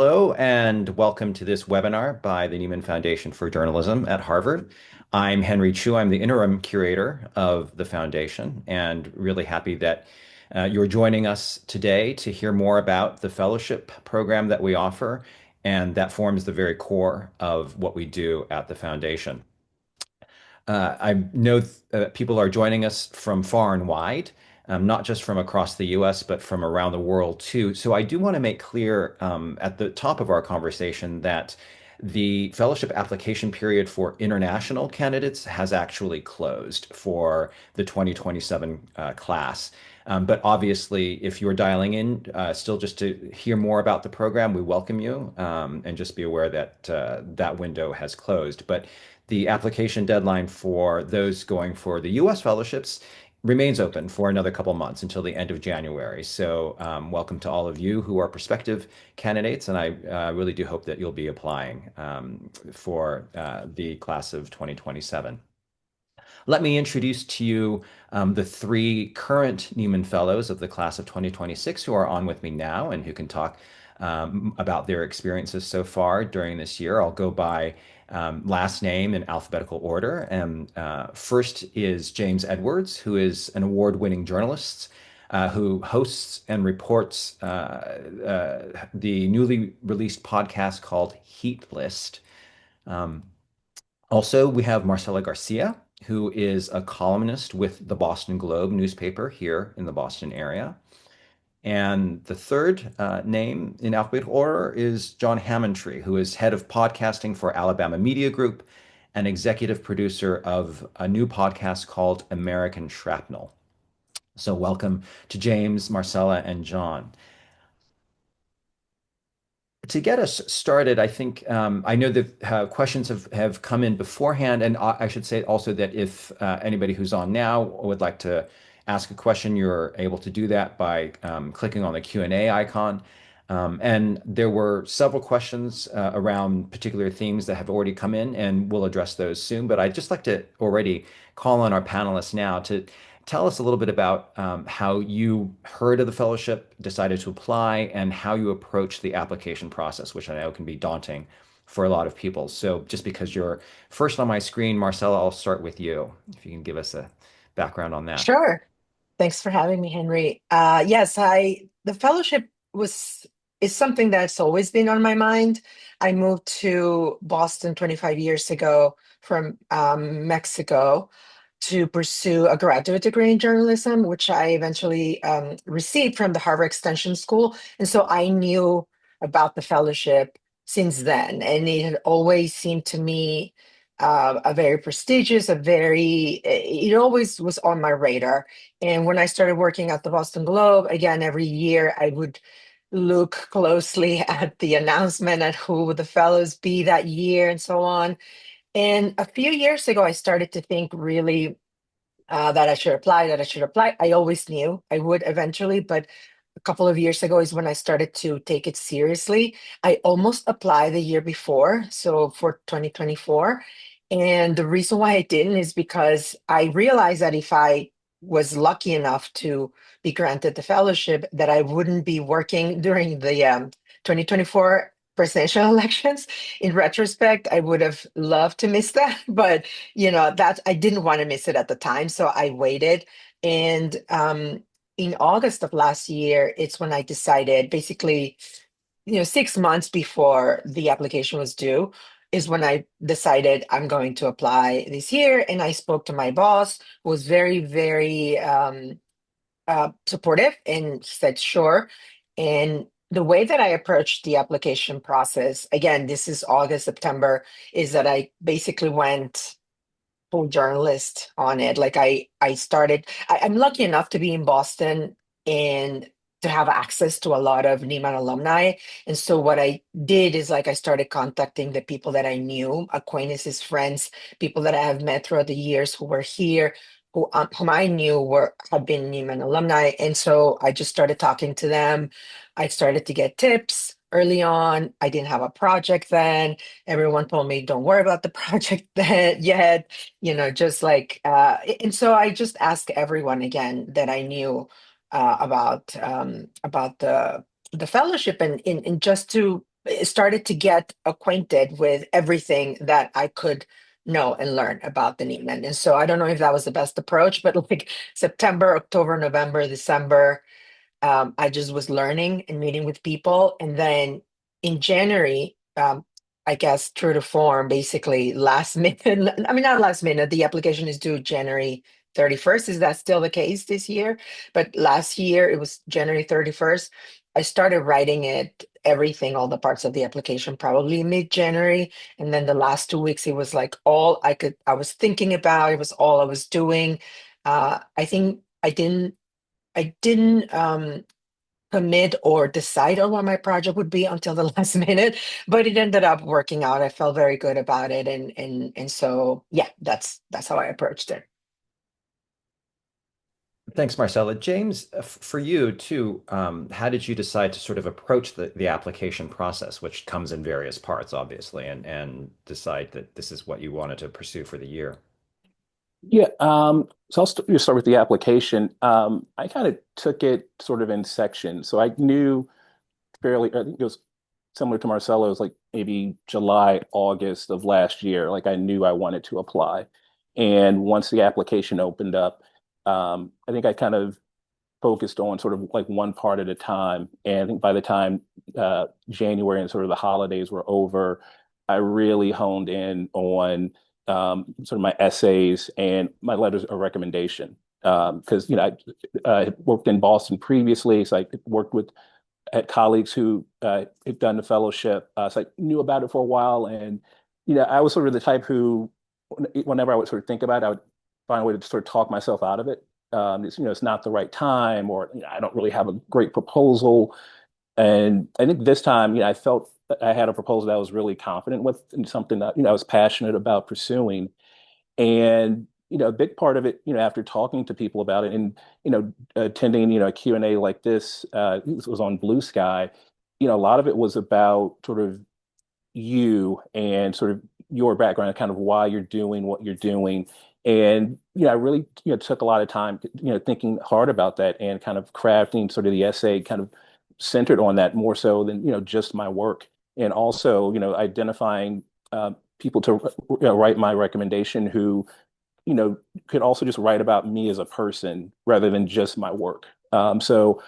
Hello, and welcome to this webinar by the Nieman Foundation for Journalism at Harvard. I'm Henry Chu. I'm the interim curator of the foundation, and really happy that you're joining us today to hear more about the fellowship program that we offer, and that forms the very core of what we do at the foundation. I know people are joining us from far and wide, not just from across the US, but from around the world too. So I do want to make clear at the top of our conversation that the fellowship application period for international candidates has actually closed for the 2027 class. But obviously, if you're dialing in still just to hear more about the program, we welcome you and just be aware that that window has closed. But the application deadline for those going for the US fellowships remains open for another couple months until the end of January. So, welcome to all of you who are prospective candidates, and I really do hope that you'll be applying for the class of 2027. Let me introduce to you the three current Nieman Fellows of the class of 2026 who are on with me now and who can talk about their experiences so far during this year. I'll go by last name in alphabetical order. And first is James Edwards, who is an award-winning journalist who hosts and reports the newly released podcast called Heat List. Um, Also, we have Marcela Garcia, who is a columnist with the Boston Globe newspaper here in the Boston area. And the third name in alphabetical order is John Hammontree, who is head of podcasting for Alabama Media Group and executive producer of a new podcast called American Shrapnel. So, welcome to James, Marcella, and John. To get us started, I think I know that questions have come in beforehand, and I should say also that if anybody who's on now would like to ask a question, you're able to do that by clicking on the Q&A icon. And there were several questions around particular themes that have already come in, and we'll address those soon. But I'd just like to already call on our panelists now to tell us a little bit about how you heard of the fellowship, decided to apply, and how you approach the application process, which I know can be daunting for a lot of people. So just because you're first on my screen, Marcella, I'll start with you. If you can give us a background on that. Sure. Thanks for having me, Henry. Yes, I the fellowship was is something that's always been on my mind. I moved to Boston 25 years ago from Mexico to pursue a graduate degree in journalism, which I eventually received from the Harvard Extension School. And so I knew about the fellowship since then, and it had always seemed to me a very prestigious, it always was on my radar. And when I started working at the Boston Globe, again, every year I would look closely at the announcement at who would the fellows be that year and so on. And a few years ago, I started to think really that I should apply, that I should apply. I always knew I would eventually, but a couple of years ago is when I started to take it seriously. I almost applied the year before, so for 2024. And the reason why I didn't is because I realized that if I was lucky enough to be granted the fellowship, that I wouldn't be working during the 2024 presidential elections. In retrospect, I would have loved to miss that, but that I didn't want to miss it at the time, so I waited. And in August of last year, it's when I decided, basically, 6 months before the application was due, is when I decided I'm going to apply this year. And I spoke to my boss, who was very, very supportive, and he said, sure. And the way that I approached the application process, again, this is August, September, is that I basically went full journalist on it. Like I started, I'm lucky enough to be in Boston and to have access to a lot of Nieman alumni. And so what I did is, like, I started contacting the people that I knew, acquaintances, friends, people that I have met throughout the years who were here, whom I knew had been Nieman alumni. And so I just started talking to them. I started to get tips early on. I didn't have a project then. Everyone told me, don't worry about the project that yet, just like, and so I just asked everyone again that I knew about the fellowship, and just to started to get acquainted with everything that I could know and learn about the Nieman. And so I don't know if that was the best approach, but like September, October, November, December, I just was learning and meeting with people. And then in January, I guess true to form, basically last minute, I mean, not last minute, the application is due January 31st. Is that still the case this year? But last year it was January 31st. I started writing it, everything, all the parts of the application, probably mid-January. And then the last 2 weeks, it was like all I was thinking about, it was all I was doing. I think I didn't commit or decide on what my project would be until the last minute, but it ended up working out. I felt very good about it, and so yeah, that's how I approached it. Thanks, Marcella. James, for you too, how did you decide to sort of approach the application process, which comes in various parts, obviously, and decide that this is what you wanted to pursue for the year? Yeah, so just start with the application. I kind of took it sort of in sections. So I knew fairly, I think it was similar to Marcelo, it was like maybe July, August of last year. Like I knew I wanted to apply. And once the application opened up, I think I kind of focused on sort of like one part at a time. And I think by the time January and sort of the holidays were over, I really honed in on sort of my essays and my letters of recommendation. Because I worked in Boston previously, so I worked with had colleagues who had done the fellowship, so I knew about it for a while. And I was sort of the type who, whenever I would sort of think about it, I would find a way to sort of talk myself out of it. It's not the right time, or I don't really have a great proposal. And I think this time, I felt that I had a proposal that I was really confident with, and something that I was passionate about pursuing. And a big part of it, after talking to people about it and attending a Q&A like this, this was on Blue Sky. A lot of it was about sort of you and sort of your background and kind of why you're doing what you're doing. And I really took a lot of time thinking hard about that and kind of crafting sort of the essay kind of centered on that more so than just my work. And also identifying people to write my recommendation who could also just write about me as a person rather than just my work. So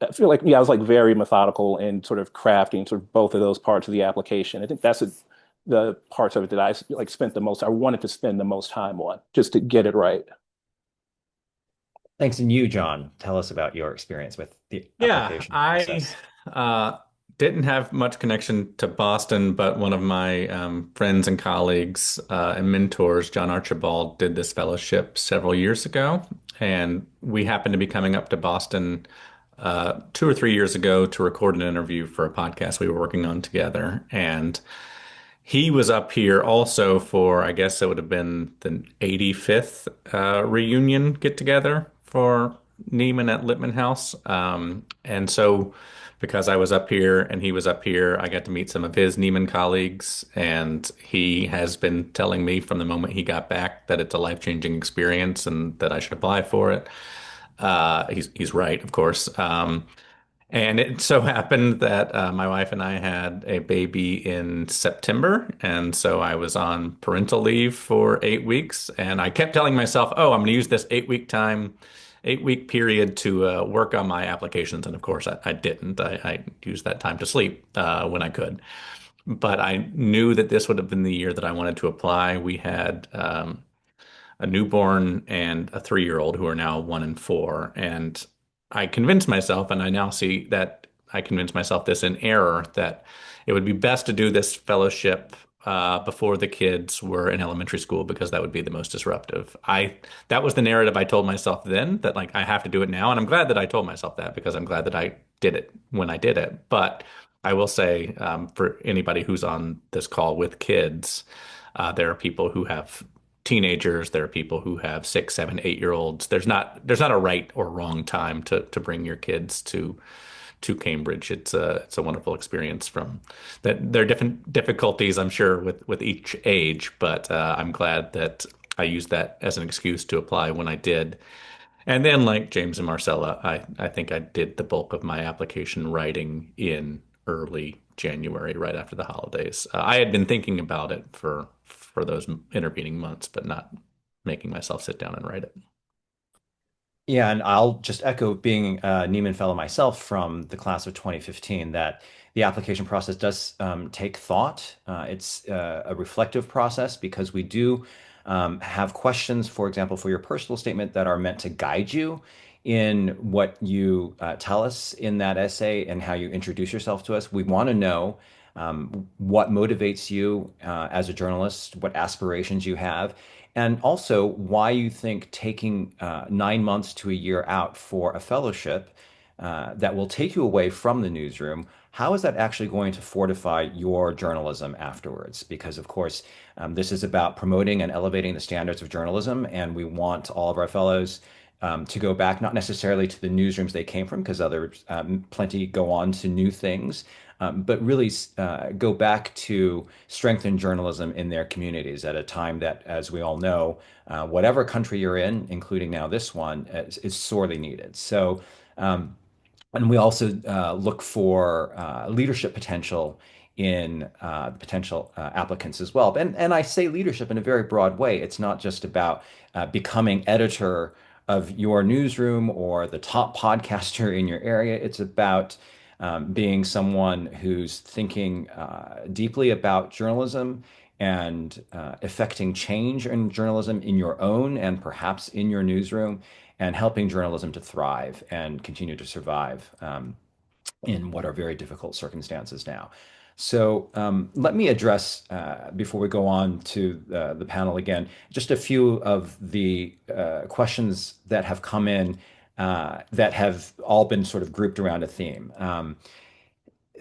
I feel like, I was like very methodical in sort of crafting sort of both of those parts of the application. I think that's the parts of it that I like spent the most, I wanted to spend the most time on just to get it right. Thanks. And you, John, tell us about your experience with the Yeah, application I process. uh, didn't have much connection to Boston, but one of my friends and colleagues and mentors, John Archibald, did this fellowship several years ago. And we happened to be coming up to Boston 2 or 3 years ago to record an interview for a podcast we were working on together. And he was up here also for, I guess it would have been the 85th reunion get together for Nieman at Lippman House. And so, because I was up here and he was up here, I got to meet some of his Nieman colleagues. And he has been telling me from the moment he got back that it's a life-changing experience and that I should apply for it. He's right, of course. And it so happened that my wife and I had a baby in September. And so I was on parental leave for 8 weeks. And I kept telling myself, oh, I'm going to use this 8 week period to work on my applications. And of course, I didn't. I used that time to sleep when I could. But I knew that this would have been the year that I wanted to apply. We had a newborn and a 3-year-old who are now 1 and 4. And I convinced myself, and I now see that I convinced myself this in error, that it would be best to do this fellowship before the kids were in elementary school because that would be the most disruptive. That was the narrative I told myself then, that like I have to do it now. And I'm glad that I told myself that because I'm glad that I did it when I did it. But I will say, for anybody who's on this call with kids, there are people who have teenagers, there are people who have 6, 7, 8 year olds. There's not a right or wrong time to bring your kids to Cambridge. It's a wonderful experience from that. There are different difficulties, I'm sure, with each age, but I'm glad that I used that as an excuse to apply when I did. And then, like James and Marcella, I think I did the bulk of my application writing in early January, right after the holidays. I had been thinking about it for those intervening months, but not making myself sit down and write it. Yeah, and I'll just echo being a Nieman Fellow myself from the class of 2015 that the application process does take thought. It's a reflective process because we do have questions, for example, for your personal statement that are meant to guide you in what you tell us in that essay and how you introduce yourself to us. We want to know what motivates you as a journalist, what aspirations you have, and also why you think taking 9 months to a year out for a fellowship that will take you away from the newsroom, how is that actually going to fortify your journalism afterwards? Because, of course, this is about promoting and elevating the standards of journalism, and we want all of our fellows to go back, not necessarily to the newsrooms they came from, because others, plenty go on to new things, but really go back to strengthen journalism in their communities at a time that, as we all know, whatever country you're in, including now this one, is sorely needed. So, and we also look for leadership potential in potential applicants as well. And I say leadership in a very broad way. It's not just about becoming editor of your newsroom or the top podcaster in your area. It's about being someone who's thinking deeply about journalism and effecting change in journalism in your own and perhaps in your newsroom and helping journalism to thrive and continue to survive in what are very difficult circumstances now. So let me address, before we go on to the panel again, just a few of the questions that have come in that have all been sort of grouped around a theme.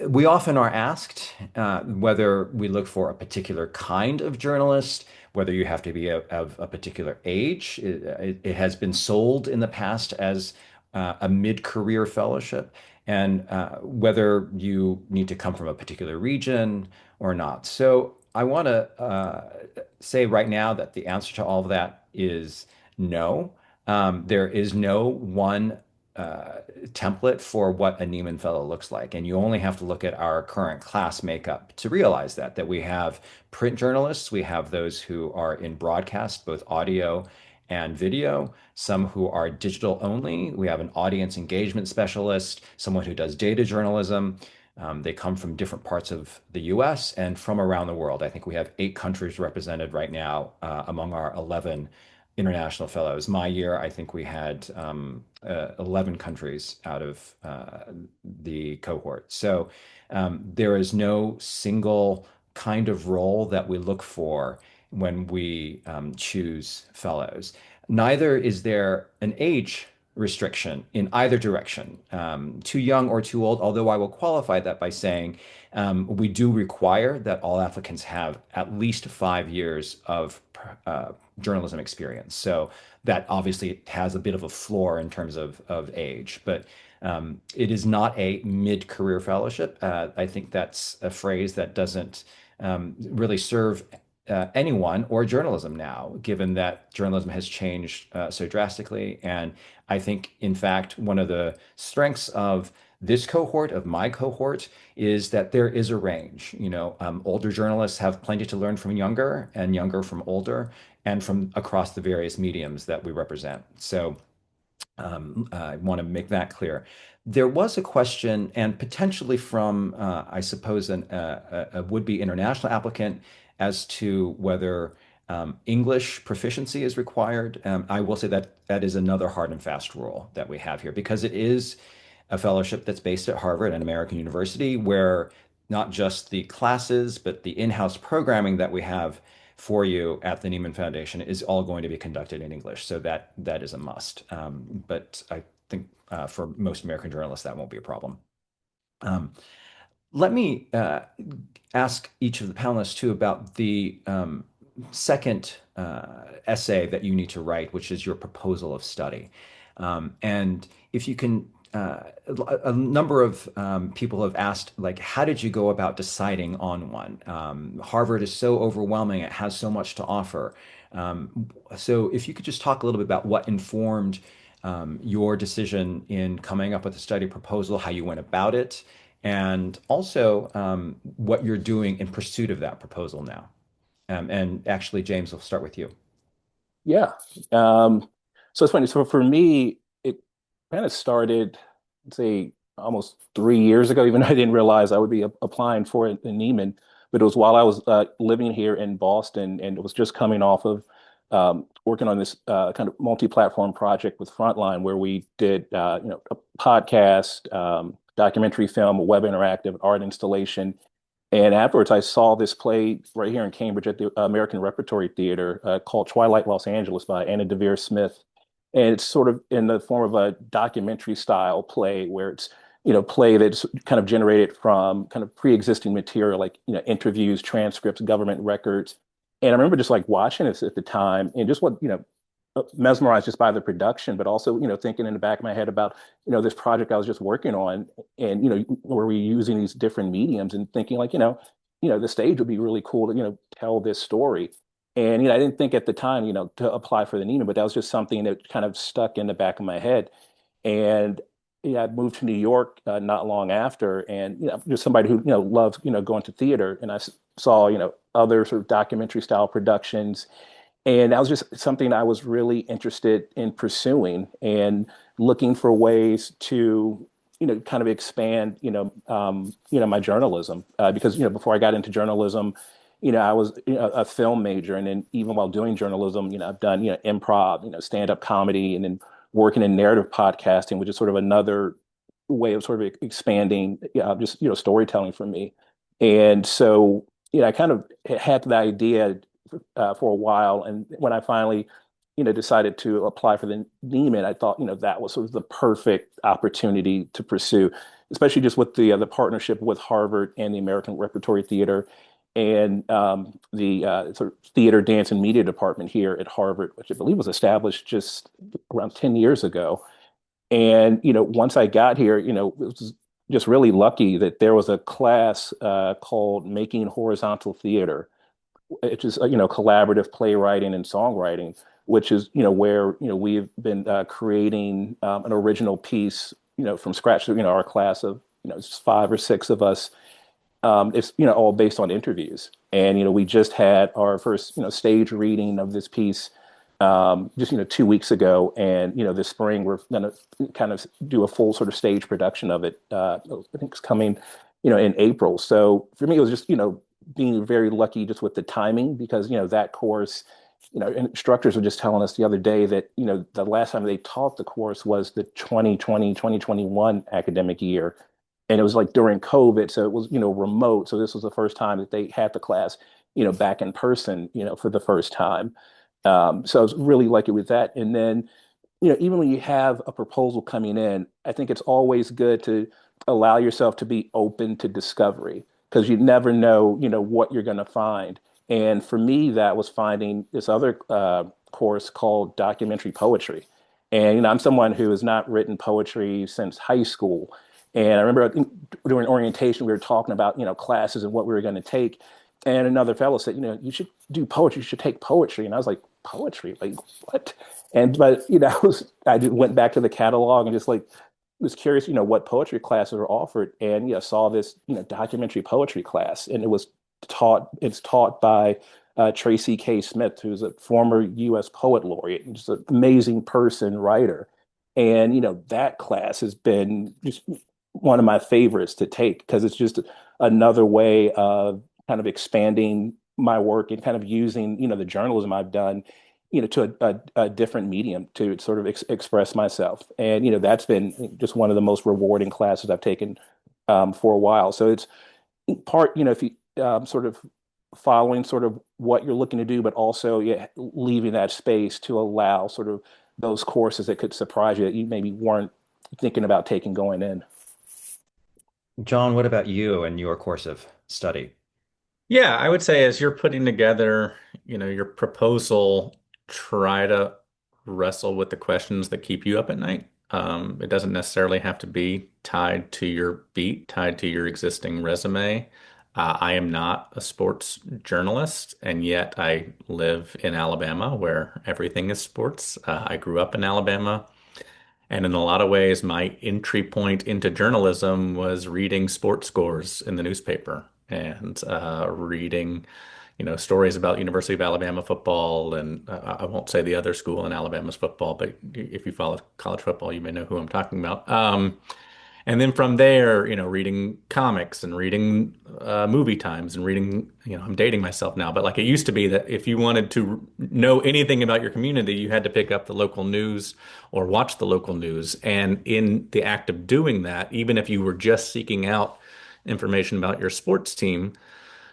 We often are asked whether we look for a particular kind of journalist, whether you have to be of a particular age. It has been sold in the past as a mid-career fellowship, and whether you need to come from a particular region or not. So I want to say right now that the answer to all of that is no. There is no one template for what a Nieman Fellow looks like. And you only have to look at our current class makeup to realize that we have print journalists, we have those who are in broadcast, both audio and video, some who are digital only. We have an audience engagement specialist, someone who does data journalism. They come from different parts of the US and from around the world. I think we have 8 countries represented right now among our 11 international fellows. My year, I think we had 11 countries out of the cohort. So there is no single kind of role that we look for when we choose fellows. Neither is there an age restriction in either direction, too young or too old, although I will qualify that by saying we do require that all applicants have at least 5 years of journalism experience. So that obviously has a bit of a floor in terms of age, but it is not a mid-career fellowship. I think that's a phrase that doesn't really serve anyone or journalism now, given that journalism has changed so drastically. And I think, in fact, one of the strengths of this cohort, of my cohort, is that there is a range. Older journalists have plenty to learn from younger, and younger from older, and from across the various mediums that we represent. So I want to make that clear. There was a question, and potentially from, I suppose, a would-be international applicant as to whether English proficiency is required. I will say that that is another hard and fast rule that we have here because it is a fellowship that's based at Harvard, an American university, where not just the classes, but the in-house programming that we have for you at the Nieman Foundation is all going to be conducted in English. So that is a must. But I think for most American journalists, that won't be a problem. Let me ask each of the panelists too about the second essay that you need to write, which is your proposal of study. And if you can, a number of people have asked, like, how did you go about deciding on one? Harvard is so overwhelming, it has so much to offer. So if you could just talk a little bit about what informed your decision in coming up with a study proposal, how you went about it, and also what you're doing in pursuit of that proposal now. And actually, James, we'll start with you. Yeah. Um, so it's funny. So for me, it kind of started, let's say, almost 3 years ago, even though I didn't realize I would be applying for it in Nieman. But it was while I was living here in Boston, and it was just coming off of working on this kind of multi-platform project with Frontline, where we did, a podcast, documentary film, a web interactive art installation. And afterwards, I saw this play right here in Cambridge at the American Repertory Theater called Twilight Los Angeles by Anna Devere Smith. And it's sort of in the form of a documentary style play where it's, play that's kind of generated from kind of pre-existing material like, interviews, transcripts, government records. And I remember just like watching this at the time and just what, mesmerized just by the production, but also, thinking in the back of my head about, this project I was just working on and, were we using these different mediums and thinking like, the stage would be really cool to, tell this story. And, I didn't think at the time, to apply for the Neiman, but that was just something that kind of stuck in the back of my head. And I moved to New York not long after, and just somebody who loves going to theater, and I saw other sort of documentary style productions, and that was just something I was really interested in pursuing and looking for ways to, kind of expand, my journalism. Because, before I got into journalism, I was a film major. And then even while doing journalism, I've done, improv, stand-up comedy, and then working in narrative podcasting, which is sort of another way of sort of expanding, just, storytelling for me. And so, I kind of had the idea for a while. And when I finally, decided to apply for the Neiman, I thought, that was sort of the perfect opportunity to pursue, especially just with the partnership with Harvard and the American Repertory Theater and the sort of theater, dance, and media department here at Harvard, which I believe was established just around 10 years ago. And, once I got here, it was just really lucky that there was a class called Making Horizontal Theater, which is collaborative playwriting and songwriting, which is where we've been creating an original piece from scratch. So, our class of just 5 or 6 of us. It's all based on interviews, and we just had our first stage reading of this piece just 2 weeks ago, and this spring we're going to kind of do a full sort of stage production of it. I think it's coming in April. So for me, it was just being very lucky just with the timing because that course, instructors were just telling us the other day that the last time they taught the course was the 2020-2021 academic year, and it was like during COVID, so it was remote. So this was the first time that they had the class back in person for the first time. So I was really lucky with that. And then even when you have a proposal coming in, I think it's always good to allow yourself to be open to discovery because you never know, what you're going to find. And for me, that was finding this other course called documentary poetry. And I'm someone who has not written poetry since high school. And I remember during orientation, we were talking about, classes and what we were going to take. And another fellow said, you should do poetry. You should take poetry. And I was like, poetry? Like what? And but I just went back to the catalog and just like was curious, what poetry classes are offered, and saw this documentary poetry class, and it's taught by Tracy K. Smith, who's a former U.S. poet laureate and just an amazing person, writer. And that class has been just one of my favorites to take because it's just another way of kind of expanding my work and kind of using the journalism I've done to a different medium to sort of express myself. And, that's been just one of the most rewarding classes I've taken for a while. So it's part, if you sort of following sort of what you're looking to do, but also leaving that space to allow sort of those courses that could surprise you that you maybe weren't thinking about taking going in. John, what about you and your course of study? Yeah, I would say as you're putting together, your proposal, try to wrestle with the questions that keep you up at night. It doesn't necessarily have to be tied to your beat, tied to your existing resume. I am not a sports journalist, and yet I live in Alabama where everything is sports. I grew up in Alabama. And in a lot of ways, my entry point into journalism was reading sports scores in the newspaper and reading, stories about University of Alabama football. And I won't say the other school in Alabama's football, but if you follow college football, you may know who I'm talking about. And then from there, reading comics and reading movie times and reading, I'm dating myself now, but like it used to be that if you wanted to know anything about your community, you had to pick up the local news or watch the local news. And in the act of doing that, even if you were just seeking out information about your sports team,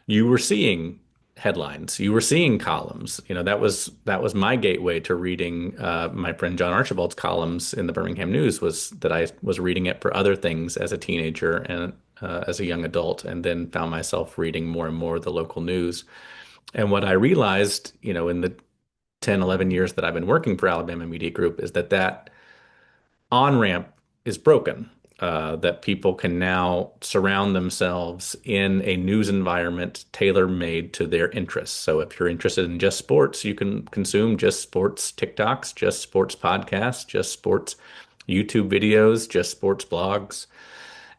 you were seeing headlines, you were seeing columns. That was my gateway to reading my friend John Archibald's columns in the Birmingham News, was that I was reading it for other things as a teenager and as a young adult, and then found myself reading more and more the local news. And what I realized, in the 10, 11 years that I've been working for Alabama Media Group, is that on-ramp is broken. That people can now surround themselves in a news environment tailor-made to their interests. So if you're interested in just sports, you can consume just sports TikToks, just sports podcasts, just sports YouTube videos, just sports blogs.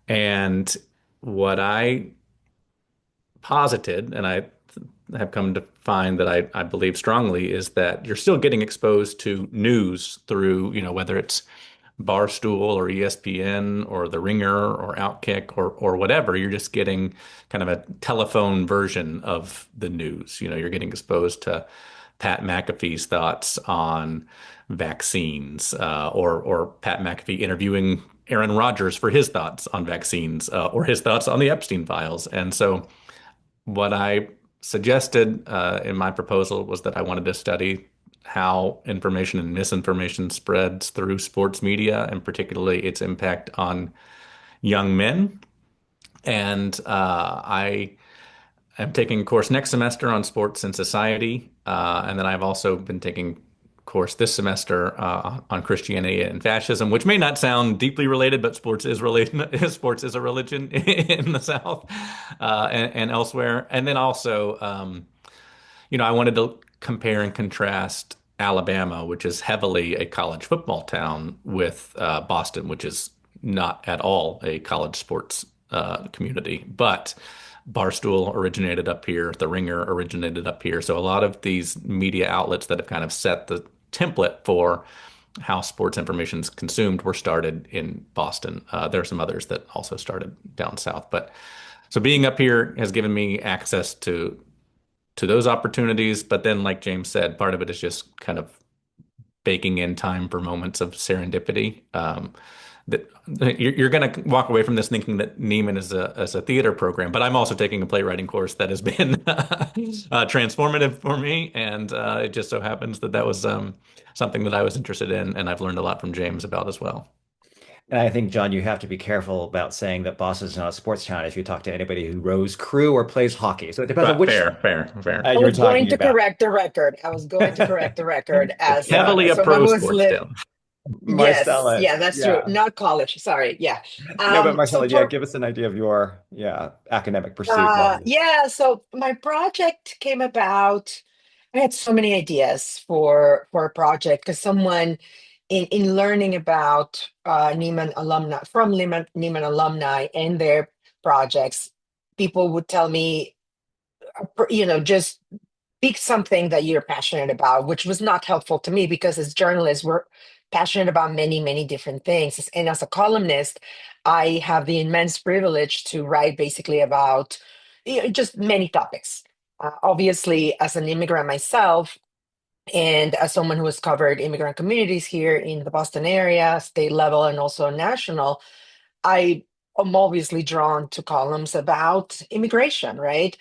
And what I posited, and I have come to find that I believe strongly, is that you're still getting exposed to news through, whether it's Barstool or ESPN or The Ringer or Outkick or whatever. You're just getting kind of a telephone version of the news. You're getting exposed to Pat McAfee's thoughts on vaccines, or Pat McAfee interviewing Aaron Rodgers for his thoughts on vaccines, or his thoughts on the Epstein files. And so what I suggested in my proposal was that I wanted to study how information and misinformation spreads through sports media, and particularly its impact on young men. And I am taking a course next semester on sports and society. And then I've also been taking a course this semester on Christianity and fascism, which may not sound deeply related, but sports is related. Sports is a religion in the South and elsewhere. And then also, I wanted to compare and contrast Alabama, which is heavily a college football town, with Boston, which is not at all a college sports community. But Barstool originated up here, The Ringer originated up here. So a lot of these media outlets that have kind of set the template for how sports information is consumed were started in Boston. There are some others that also started down south. But so being up here has given me access to those opportunities. But then, like James said, part of it is just kind of baking in time for moments of serendipity. That you're going to walk away from this thinking that Nieman is a theater program, but I'm also taking a playwriting course that has been transformative for me, and it just so happens that was something that I was interested in, and I've learned a lot from James about as well. And I think, John, you have to be careful about saying that Boston is not a sports town if you talk to anybody who rows crew or plays hockey. So it depends on But which fair. I you're was going talking to about. correct the record. I was going to correct the record It's as Yeah, heavily a someone pro who has sports lived. town. Yes, Marcella, yeah, that's true. yeah. Not college. Sorry. Yeah. No, but So Marcella, yeah, for give us an idea of your, academic pursuit while you. yeah, so my project came about. I had so many ideas for a project because someone in learning about Nieman alumni from Nieman alumni and their projects, people would tell me, just pick something that you're passionate about, which was not helpful to me because as journalists, we're passionate about many, many different things. And as a columnist, I have the immense privilege to write basically about just many topics. Obviously, as an immigrant myself, and as someone who has covered immigrant communities here in the Boston area, state level, and also national, I am obviously drawn to columns about immigration, right?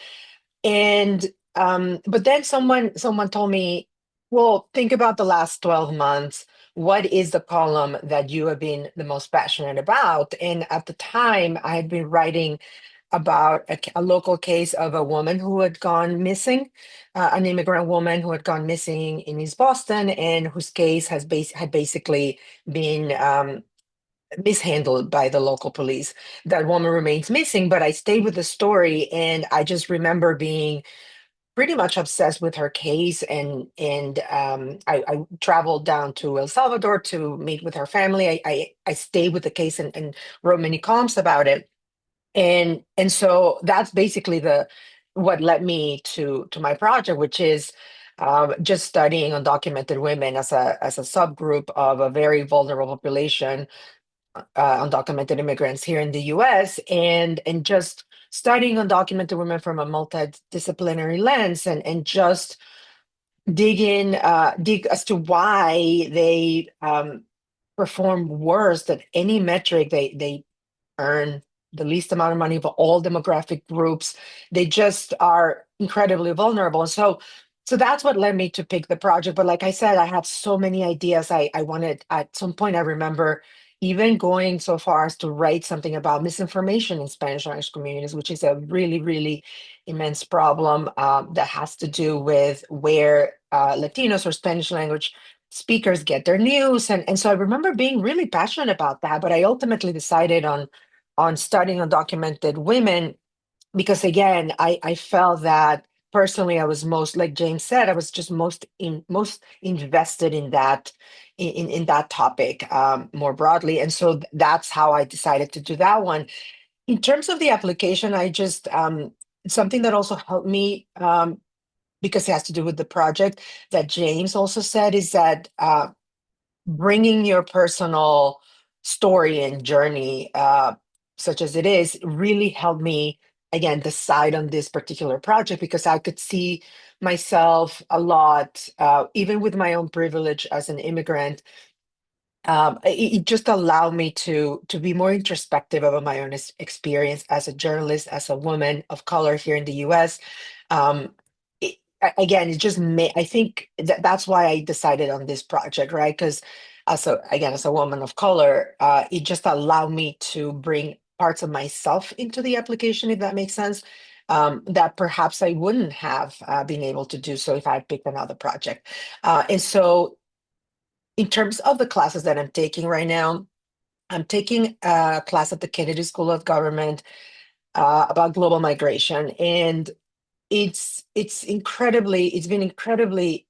And but then someone told me, well, think about the last 12 months. What is the column that you have been the most passionate about? And at the time, I had been writing about a local case of a woman who had gone missing, an immigrant woman who had gone missing in East Boston, and whose case had basically been mishandled by the local police. That woman remains missing, but I stayed with the story, and I just remember being pretty much obsessed with her case, and I traveled down to El Salvador to meet with her family. I stayed with the case and wrote many columns about it, and so that's basically the what led me to my project, which is just studying undocumented women as a subgroup of a very vulnerable population, undocumented immigrants here in the U.S. and just studying undocumented women from a multidisciplinary lens and just dig as to why they perform worse than any metric. They earn the least amount of money of all demographic groups. They just are incredibly vulnerable. So that's what led me to pick the project. But like I said, I have so many ideas. I wanted, at some point, I remember even going so far as to write something about misinformation in Spanish language communities, which is a really, really immense problem that has to do with where Latinos or Spanish language speakers get their news. And so I remember being really passionate about that, but I ultimately decided on studying undocumented women because, again, I felt that personally I was most, like James said, I was just most invested in that in that topic more broadly, and so that's how I decided to do that one. In terms of the application, I just something that also helped me, because it has to do with the project, that James also said, is that bringing your personal story and journey, such as it is, really helped me, again, decide on this particular project, because I could see myself a lot, even with my own privilege as an immigrant. It just allowed me to be more introspective about my own experience as a journalist, as a woman of color here in the U.S. Um, Again, it just made, I think that's why I decided on this project, right? Because as a woman of color, it just allowed me to bring parts of myself into the application, if that makes sense. That perhaps I wouldn't have been able to do so if I picked another project. And so in terms of the classes that I'm taking right now, I'm taking a class at the Kennedy School of Government about global migration, and it's been incredibly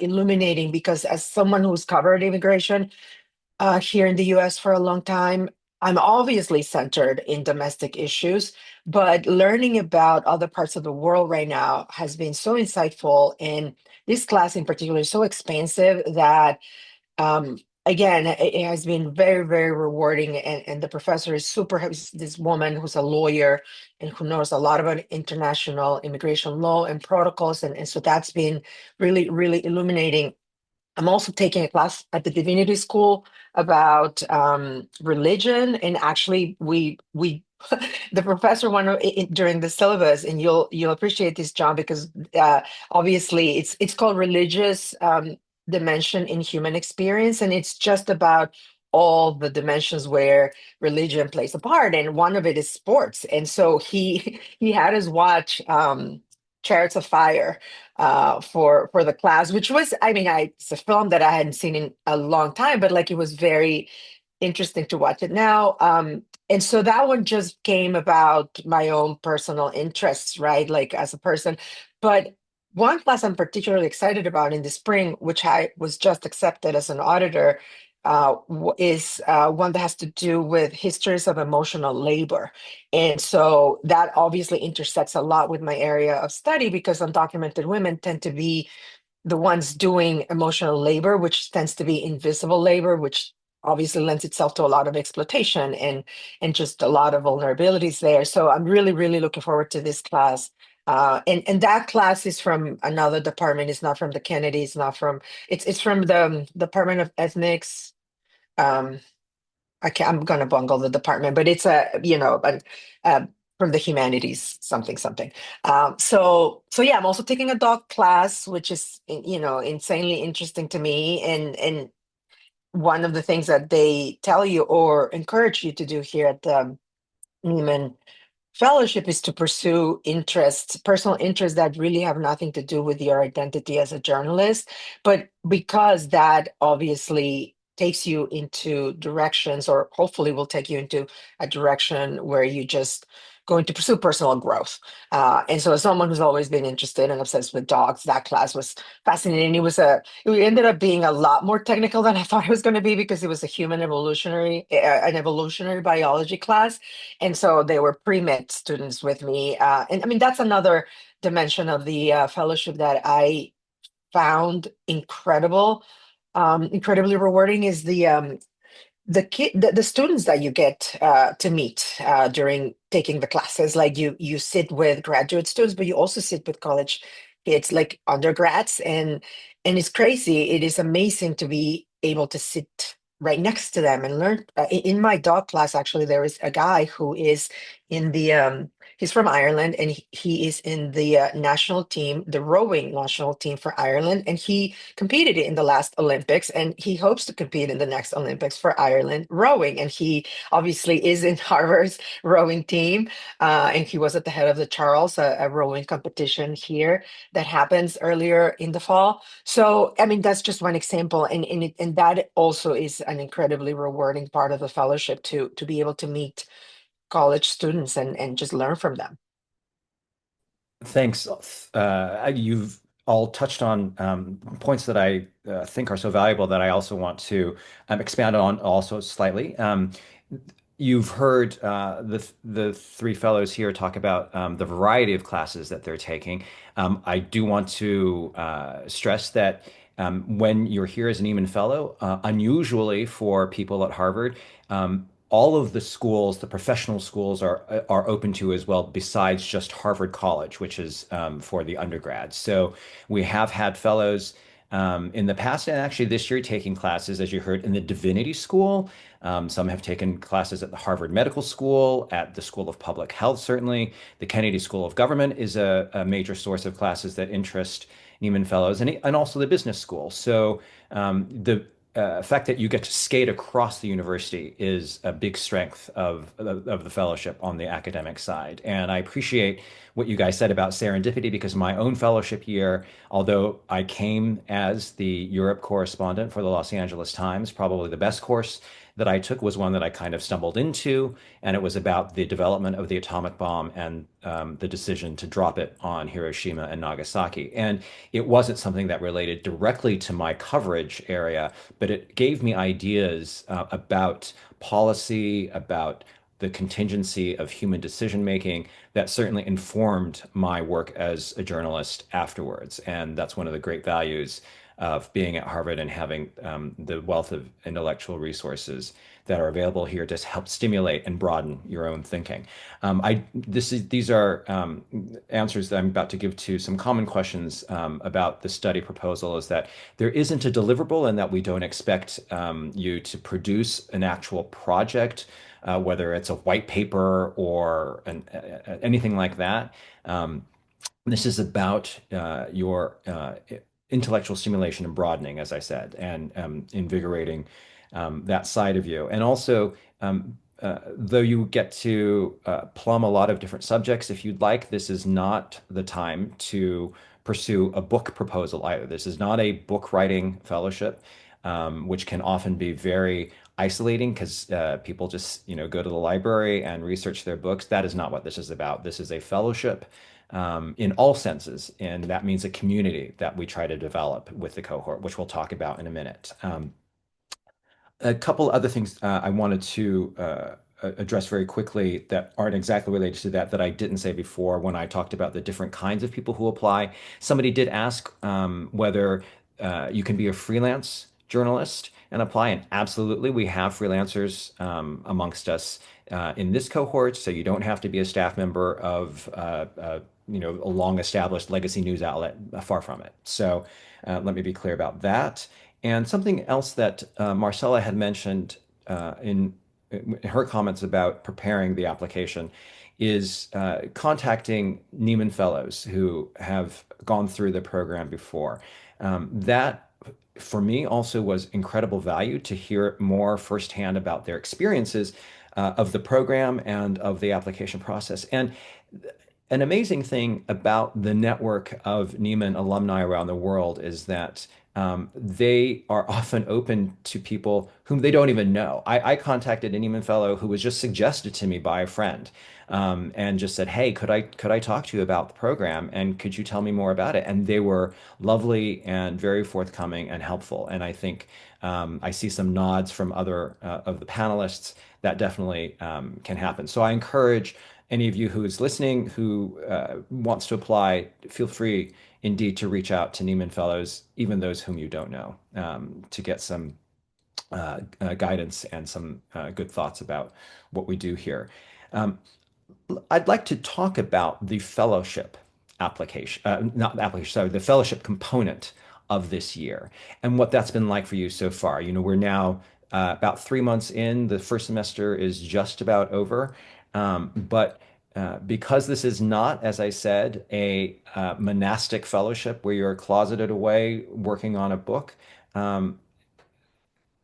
illuminating, because as someone who's covered immigration here in the U.S. for a long time, I'm obviously centered in domestic issues, but learning about other parts of the world right now has been so insightful, and this class in particular is so expansive that um, again, it has been very, very rewarding. And the professor is super, this woman who's a lawyer and who knows a lot about international immigration law and protocols. And so that's been really, really illuminating. I'm also taking a class at the Divinity School about religion, and actually, we the professor during the syllabus, and you'll appreciate this, John, because obviously it's called religious dimension in human experience, and it's just about all the dimensions where religion plays a part, and one of it is sports. And so he he had us watch Chariots of Fire for the class, which was, I mean, it's a film that I hadn't seen in a long time, but like it was very interesting to watch it now. And so that one just came about my own personal interests, right? Like as a person. But one class I'm particularly excited about in the spring, which I was just accepted as an auditor, is one that has to do with histories of emotional labor. And so that obviously intersects a lot with my area of study, because undocumented women tend to be the ones doing emotional labor, which tends to be invisible labor, which obviously lends itself to a lot of exploitation and just a lot of vulnerabilities there. So I'm really, really looking forward to this class. And that class is from another department. It's not from the Kennedy. It's not from, it's from the Department of Ethnics. um I'm gonna bungle the department, but it's uh, from the humanities, something something. So yeah, I'm also taking a dog class, which is insanely interesting to me, and one of the things that they tell you or encourage you to do here at the Nieman Fellowship is to pursue interests, personal interests that really have nothing to do with your identity as a journalist, but because that obviously takes you into directions, or hopefully will take you into a direction where you just going to pursue personal growth. And so, as someone who's always been interested and obsessed with dogs, that class was fascinating. It ended up being a lot more technical than I thought it was going to be because it was a an evolutionary biology class, and so they were pre-med students with me. And I mean, that's another dimension of the fellowship that I found incredibly rewarding is the students that you get to meet during taking the classes. Like you sit with graduate students, but you also sit with college kids, like undergrads, and it's crazy. It is amazing to be able to sit right next to them and learn. In my dog class, actually, there is a guy who is in the he's from Ireland, and he is in the national team, the rowing national team for Ireland, and he competed in the last Olympics, and he hopes to compete in the next Olympics for Ireland rowing. And he obviously is in Harvard's rowing team, and he was at the head of the Charles, a rowing competition here that happens earlier in the fall. So, I mean, that's just one example, and that also is an incredibly rewarding part of the fellowship to be able to meet college students and just learn from them. Thanks. You've all touched on points that I think are so valuable that I also want to expand on also slightly. You've heard the three fellows here talk about the variety of classes that they're taking. I do want to stress that when you're here as an Nieman Fellow, unusually for people at Harvard, all of the schools, the professional schools, are open to as well, besides just Harvard College, which is for the undergrads. So we have had fellows in the past, and actually this year, taking classes, as you heard, in the Divinity School. Some have taken classes at the Harvard Medical School, at the School of Public Health, certainly. The Kennedy School of Government is a major source of classes that interest Nieman Fellows, and also the business school. So the fact that you get to skate across the university is a big strength of the fellowship on the academic side. And I appreciate what you guys said about serendipity, because my own fellowship year, although I came as the Europe correspondent for the Los Angeles Times, probably the best course that I took was one that I kind of stumbled into, and it was about the development of the atomic bomb and the decision to drop it on Hiroshima and Nagasaki. And it wasn't something that related directly to my coverage area, but it gave me ideas about policy, about the contingency of human decision making that certainly informed my work as a journalist afterwards. And that's one of the great values of being at Harvard and having the wealth of intellectual resources that are available here to help stimulate and broaden your own thinking. These are answers that I'm about to give to some common questions about the study proposal. Is that there isn't a deliverable, and that we don't expect you to produce an actual project, whether it's a white paper or anything like that. This is about your intellectual stimulation and broadening, as I said, and invigorating that side of you. And also, though you get to plumb a lot of different subjects, if you'd like, this is not the time to pursue a book proposal either. This is not a book writing fellowship, which can often be very isolating because people just, go to the library and research their books. That is not what this is about. This is a fellowship in all senses, and that means a community that we try to develop with the cohort, which we'll talk about in a minute. A couple other things I wanted to address very quickly that aren't exactly related to that I didn't say before when I talked about the different kinds of people who apply. Somebody did ask whether you can be a freelance journalist and apply, and absolutely, we have freelancers amongst us in this cohort, so you don't have to be a staff member of a long-established legacy news outlet. Far from it. So let me be clear about that. And something else that Marcella had mentioned in her comments about preparing the application is contacting Nieman Fellows who have gone through the program before. That, for me, also was incredible value to hear more firsthand about their experiences of the program and of the application process. And an amazing thing about the network of Nieman alumni around the world is that they are often open to people whom they don't even know. I contacted a Nieman Fellow who was just suggested to me by a friend, and just said, "Hey, could I talk to you about the program? And could you tell me more about it?" And they were lovely and very forthcoming and helpful. And I think I see some nods from other of the panelists that definitely can happen. So I encourage any of you who is listening who wants to apply, feel free indeed to reach out to Nieman Fellows, even those whom you don't know, to get some guidance and some good thoughts about what we do here. Um, I'd like to talk about the fellowship application, not application, sorry, the fellowship component of this year and what that's been like for you so far. We're now about 3 months in. The first semester is just about over. But because this is not, as I said, a monastic fellowship where you're closeted away working on a book, um,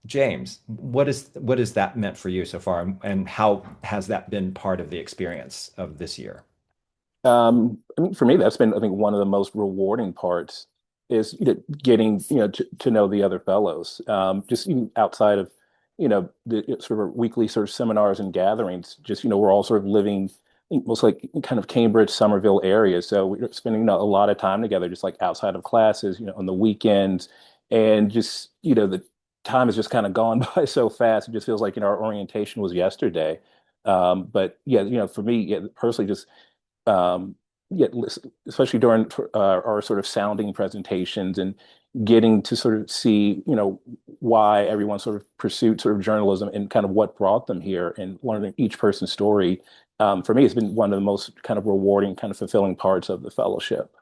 James, what is that meant for you so far, and how has that been part of the experience of this year? I mean, for me, that's been, I think, one of the most rewarding parts is, getting, to know the other fellows. Just even outside of, the sort of weekly sort of seminars and gatherings, just, we're all sort of living most like kind of Cambridge, Somerville area. So we're spending, a lot of time together, just like outside of classes, on the weekends. And just, the time has just kind of gone by so fast. It just feels like, our orientation was yesterday. But yeah, for me, yeah, personally, just um, yeah, especially during our sort of sounding presentations and getting to sort of see, why everyone sort of pursued sort of journalism and kind of what brought them here and learning each person's story. For me, it's been one of the most kind of rewarding, kind of fulfilling parts of the fellowship.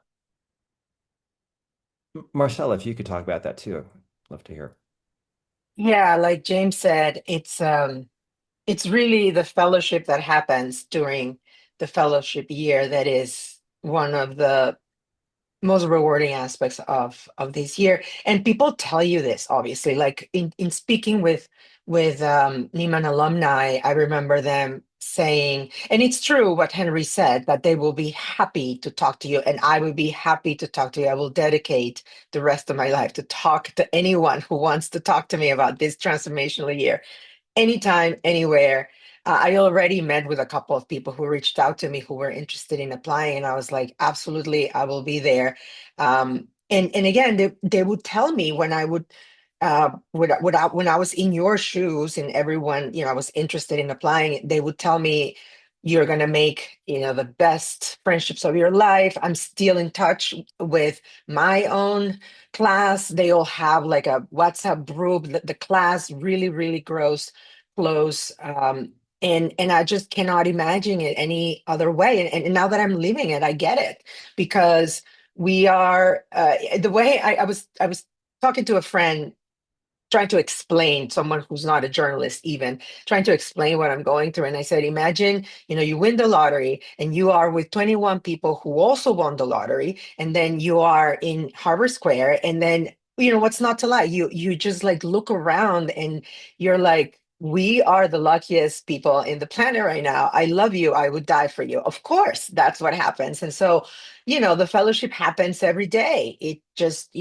Marcella, if you could talk about that too, I'd love to hear. Yeah, like James said, it's really the fellowship that happens during the fellowship year that is one of the most rewarding aspects of this year. And people tell you this, obviously, like in speaking with Nieman alumni, I remember them saying, and it's true what Henry said, that they will be happy to talk to you, and I would be happy to talk to you. I will dedicate the rest of my life to talk to anyone who wants to talk to me about this transformational year anytime, anywhere. I already met with a couple of people who reached out to me who were interested in applying, and I was like, absolutely, I will be there. And again, they would tell me when I when I was in your shoes and everyone, I was interested in applying, they would tell me, you're going to make, the best friendships of your life. I'm still in touch with my own class. They all have like a WhatsApp group. The class really, really grows close. And I just cannot imagine it any other way. And now that I'm living it, I get it, because we are the way I was talking to a friend, trying to explain, someone who's not a journalist, even trying to explain what I'm going through. And I said, imagine, you win the lottery and you are with 21 people who also won the lottery. And then you are in Harbor Square. And then, what's not to like? You just like look around and you're like, we are the luckiest people in the planet right now. I love you. I would die for you. Of course, that's what happens. And so, the fellowship happens every day. It just,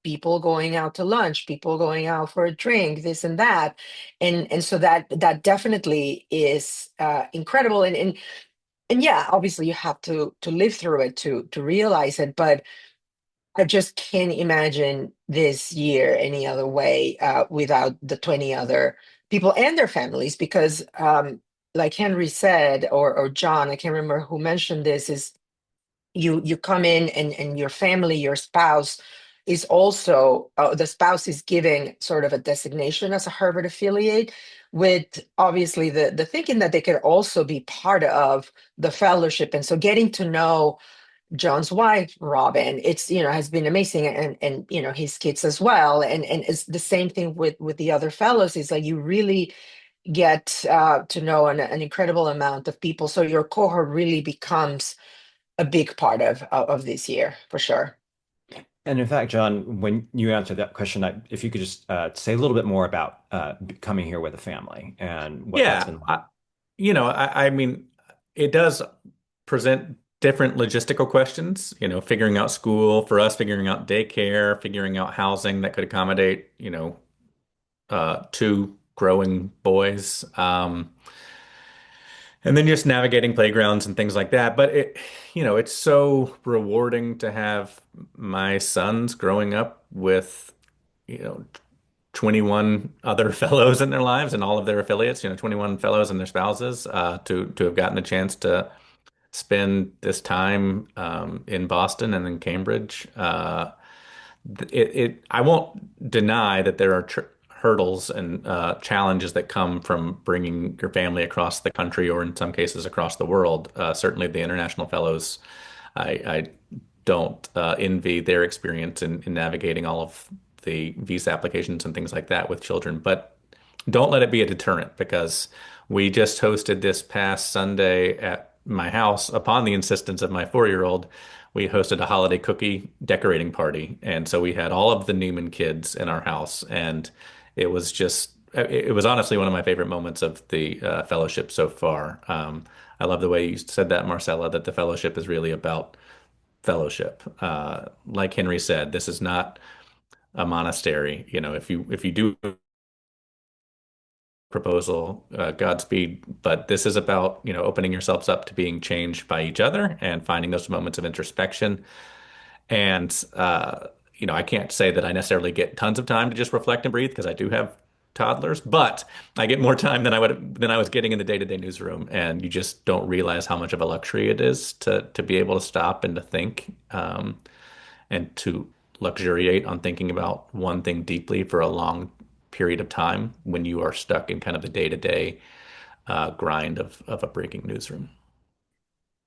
people going out to lunch, people going out for a drink, this and that. And so that definitely is incredible. And yeah, obviously you have to live through it to realize it. But I just can't imagine this year any other way without the 20 other people and their families, because like Henry said, or John, I can't remember who mentioned this, is you come in and your family, your spouse is also, the spouse is giving sort of a designation as a Harvard affiliate, with obviously the thinking that they could also be part of the fellowship. And so getting to know John's wife, Robin, it's, has been amazing, and his kids as well. And it's the same thing with the other fellows. Is like you really get to know an incredible amount of people. So your cohort really becomes a big part of this year, for sure. And in fact, John, when you answered that question, if you could just say a little bit more about coming here with a family and what that's Yeah, been like. I mean, it does present different logistical questions, figuring out school for us, figuring out daycare, figuring out housing that could accommodate, two growing boys. And then just navigating playgrounds and things like that. But it's so rewarding to have my sons growing up with, you know, 21 other fellows in their lives and all of their affiliates, 21 fellows and their spouses, to have gotten a chance to spend this time in Boston and in Cambridge. I won't deny that there are tr hurdles and challenges that come from bringing your family across the country or in some cases across the world. Certainly the international fellows, I don't envy their experience in navigating all of the visa applications and things like that with children. But don't let it be a deterrent because we just hosted this past Sunday at my house upon the insistence of my 4-year-old. We hosted a holiday cookie decorating party. And so we had all of the Nieman kids in our house. And it was honestly one of my favorite moments of the fellowship so far. I love the way you said that, Marcella, that the fellowship is really about fellowship. Like Henry said, this is not a monastery. If you do proposal, Godspeed. But this is about, opening yourselves up to being changed by each other and finding those moments of introspection. And, I can't say that I necessarily get tons of time to just reflect and breathe because I do have toddlers, but I get more time than I was getting in the day-to-day newsroom. And you just don't realize how much of a luxury it is to be able to stop and to think, and to luxuriate on thinking about one thing deeply for a long period of time when you are stuck in kind of the day-to-day grind of a breaking newsroom.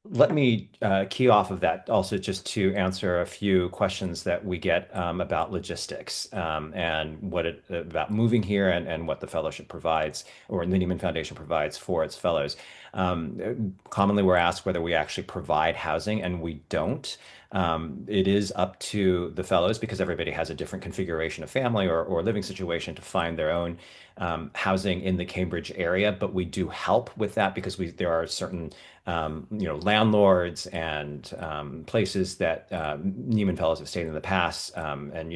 Let me key off of that also just to answer a few questions that we get about logistics and about moving here and what the fellowship provides or the Nieman Foundation provides for its fellows. Commonly, we're asked whether we actually provide housing, and we don't. It is up to the fellows because everybody has a different configuration of family or living situation to find their own housing in the Cambridge area. But we do help with that because there are certain landlords and places that Nieman Fellows have stayed in the past, and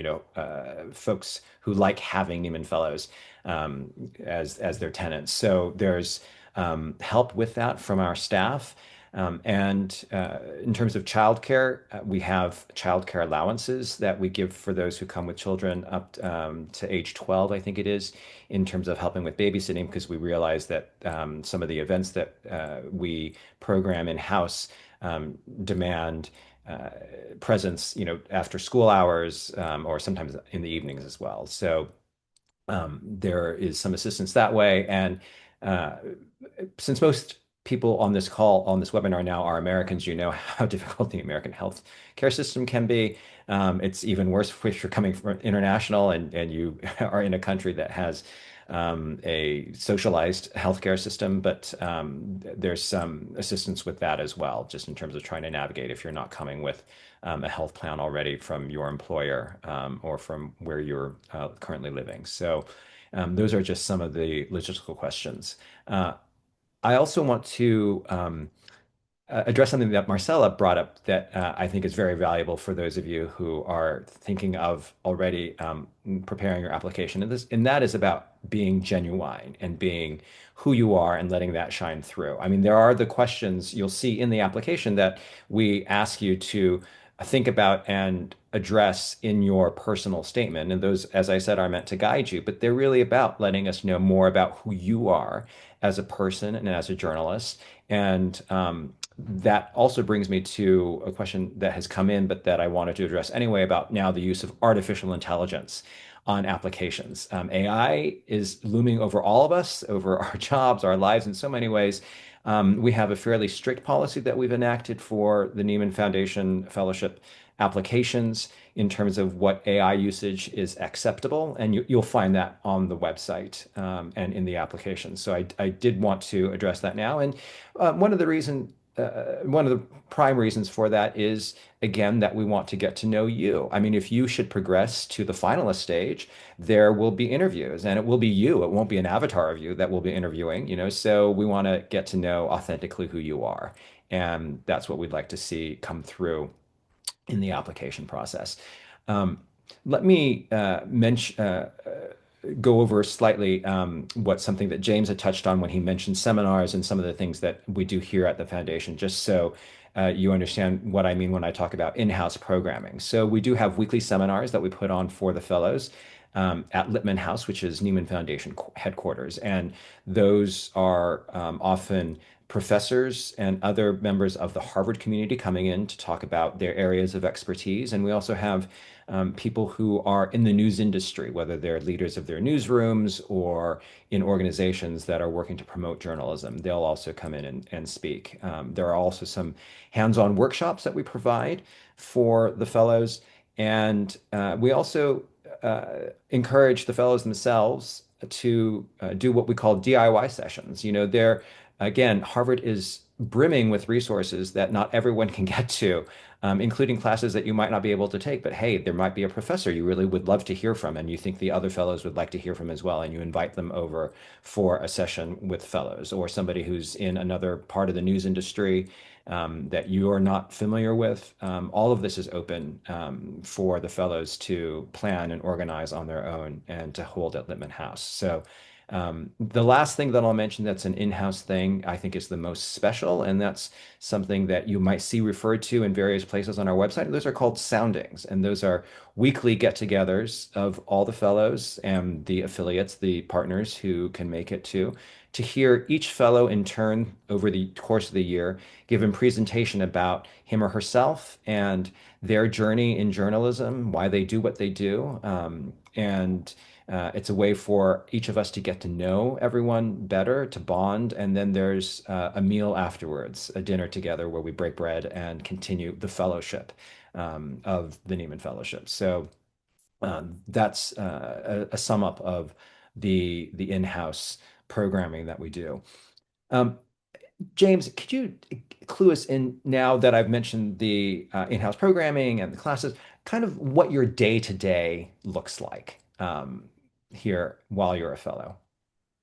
folks who like having Nieman Fellows as their tenants. So there's help with that from our staff. And in terms of childcare, we have childcare allowances that we give for those who come with children up to age 12, I think it is, in terms of helping with babysitting, because we realize that some of the events that we program in-house demand presence, after school hours or sometimes in the evenings as well. So there is some assistance that way. And uh, since most people on this call, on this webinar now are Americans, you know how difficult the American health care system can be. It's even worse if you're coming from international and you are in a country that has a socialized healthcare system, but there's some assistance with that as well, just in terms of trying to navigate if you're not coming with a health plan already from your employer or from where you're currently living. So those are just some of the logistical questions. I also want to address something that Marcella brought up that I think is very valuable for those of you who are thinking of already preparing your application. And that is about being genuine and being who you are and letting that shine through. I mean, there are the questions you'll see in the application that we ask you to think about and address in your personal statement. And those, as I said, are meant to guide you, but they're really about letting us know more about who you are as a person and as a journalist. And that also brings me to a question that has come in, but that I wanted to address anyway about now the use of artificial intelligence on applications. AI is looming over all of us, over our jobs, our lives in so many ways. We have a fairly strict policy that we've enacted for the Nieman Foundation Fellowship applications in terms of what AI usage is acceptable, and you'll find that on the website and in the application. So I did want to address that now, and one of the prime reasons for that is, again, that we want to get to know you. I mean, if you should progress to the finalist stage, there will be interviews and it will be you. It won't be an avatar of you that we'll be interviewing, so we want to get to know authentically who you are. And that's what we'd like to see come through in the application process. Um, Let me go over slightly what something that James had touched on when he mentioned seminars and some of the things that we do here at the foundation, just so you understand what I mean when I talk about in-house programming. So we do have weekly seminars that we put on for the fellows at Lippman House, which is Nieman Foundation headquarters. And those are often professors and other members of the Harvard community coming in to talk about their areas of expertise. And we also have people who are in the news industry, whether they're leaders of their newsrooms or in organizations that are working to promote journalism. They'll also come in and speak. There are also some hands-on workshops that we provide for the fellows. And we also encourage the fellows themselves to do what we call DIY sessions. Again, Harvard is brimming with resources that not everyone can get to, including classes that you might not be able to take. But hey, there might be a professor you really would love to hear from, and you think the other fellows would like to hear from as well, and you invite them over for a session with fellows, or somebody who's in another part of the news industry that you are not familiar with. All of this is open for the fellows to plan and organize on their own and to hold at Lippman House. So the last thing that I'll mention that's an in-house thing, I think is the most special, and that's something that you might see referred to in various places on our website. Those are called soundings, and those are weekly get-togethers of all the fellows and the affiliates, the partners who can make it to hear each fellow in turn over the course of the year give a presentation about him or herself and their journey in journalism, why they do what they do, and it's a way for each of us to get to know everyone better, to bond. And then there's a meal afterwards, a dinner together where we break bread and continue the fellowship of the Nieman Fellowship. So that's a sum up of the in-house programming that we do. Um, James, could you clue us in now that I've mentioned the in-house programming and the classes, kind of what your day-to-day looks like here while you're a fellow?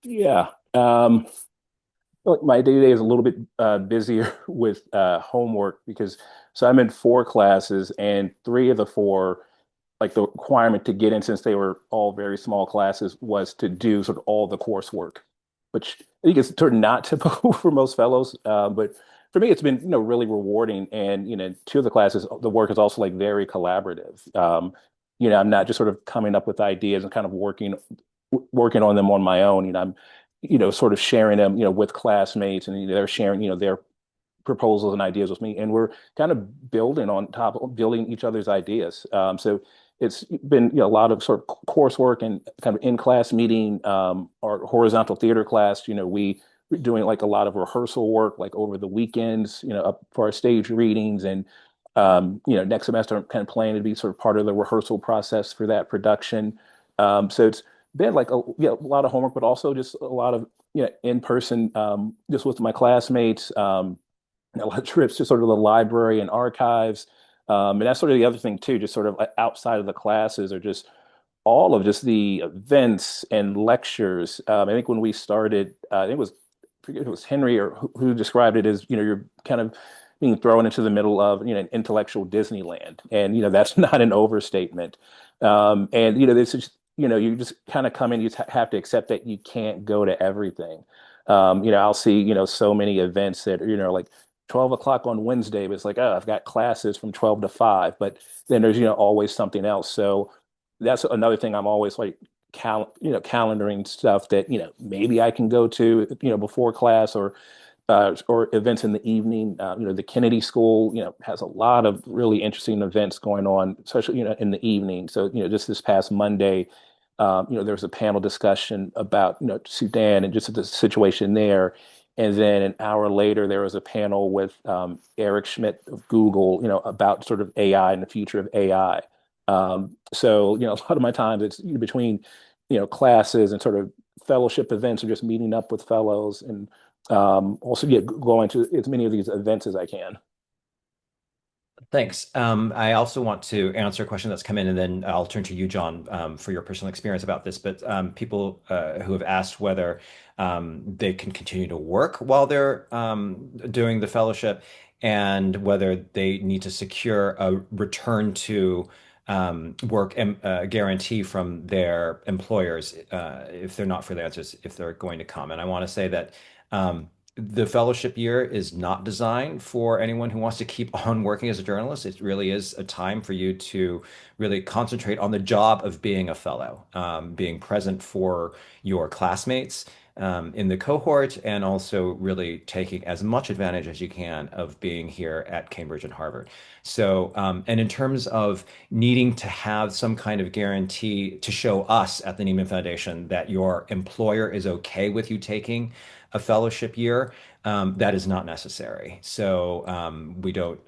Yeah. Look, my day-to-day is a little bit busier with homework because so I'm in four classes, and three of the four, like the requirement to get in, since they were all very small classes, was to do sort of all the coursework, which I think is sort of not typical for most fellows. But for me, it's been, really rewarding. And, two of the classes, the work is also like very collaborative. I'm not just sort of coming up with ideas and kind of working on them on my own. I'm, sort of sharing them, with classmates, and they're sharing, their proposals and ideas with me, and we're kind of building each other's ideas. So it's been, a lot of sort of coursework and kind of in-class meeting. Our horizontal theater class, we're doing like a lot of rehearsal work, like over the weekends, up for our stage readings, and next semester I'm kind of planning to be sort of part of the rehearsal process for that production. So it's been like a lot of homework, but also just a lot of in person, just with my classmates. A lot of trips to sort of the library and archives. And that's sort of the other thing too, just sort of outside of the classes, or just all of just the events and lectures. I think when we started, I think I forget if it was Henry or who described it as, you're kind of being thrown into the middle of, an intellectual Disneyland. And, that's not an overstatement. And, this is, you just kind of come in, you have to accept that you can't go to everything. I'll see, so many events that, like 12 o'clock on Wednesday, but it's like, oh, I've got classes from 12 to 5, but then there's, always something else. So that's another thing. I'm always like, calendaring stuff that, maybe I can go to, before class, or events in the evening. The Kennedy School, has a lot of really interesting events going on, especially, in the evening. So, just this past Monday, there was a panel discussion about, Sudan and just the situation there. And then an hour later, there was a panel with Eric Schmidt of Google, about sort of AI and the future of AI. So, a lot of my time it's between, classes and sort of fellowship events, or just meeting up with fellows, and also going to as many of these events as I can. Thanks. I also want to answer a question that's come in, and then I'll turn to you, John, for your personal experience about this. But people who have asked whether they can continue to work while they're doing the fellowship, and whether they need to secure a return to work guarantee from their employers if they're not freelancers, if they're going to come. And I want to say that. The fellowship year is not designed for anyone who wants to keep on working as a journalist. It really is a time for you to really concentrate on the job of being a fellow, being present for your classmates in the cohort, and also really taking as much advantage as you can of being here at Cambridge and Harvard. So, and in terms of needing to have some kind of guarantee to show us at the Nieman Foundation that your employer is okay with you taking a fellowship year, that is not necessary. So we don't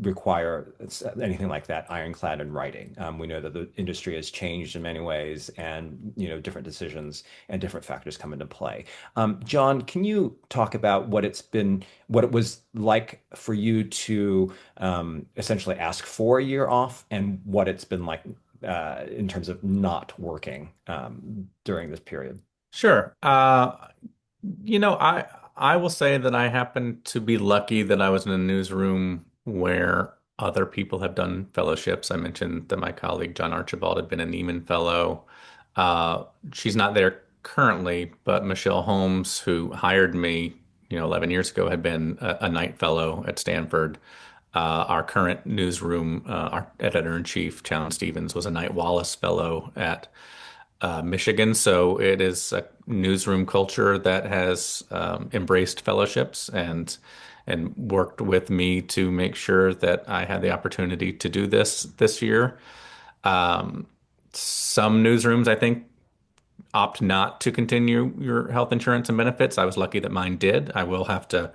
require anything like that ironclad in writing. We know that the industry has changed in many ways, and different decisions and different factors come into play. John, can you talk about what it was like for you to essentially ask for a year off, and what it's been like in terms of not working during this period? Sure. I will say that I happen to be lucky that I was in a newsroom where other people have done fellowships. I mentioned that my colleague John Archibald had been a Nieman Fellow. She's not there currently, but Michelle Holmes, who hired me, 11 years ago, had been a Knight Fellow at Stanford. Our current newsroom, our editor-in-chief, Challen Stevens, was a Knight Wallace Fellow at Michigan. So it is a newsroom culture that has embraced fellowships and worked with me to make sure that I had the opportunity to do this year. Um, some newsrooms, I think, opt not to continue your health insurance and benefits. I was lucky that mine did. I will have to,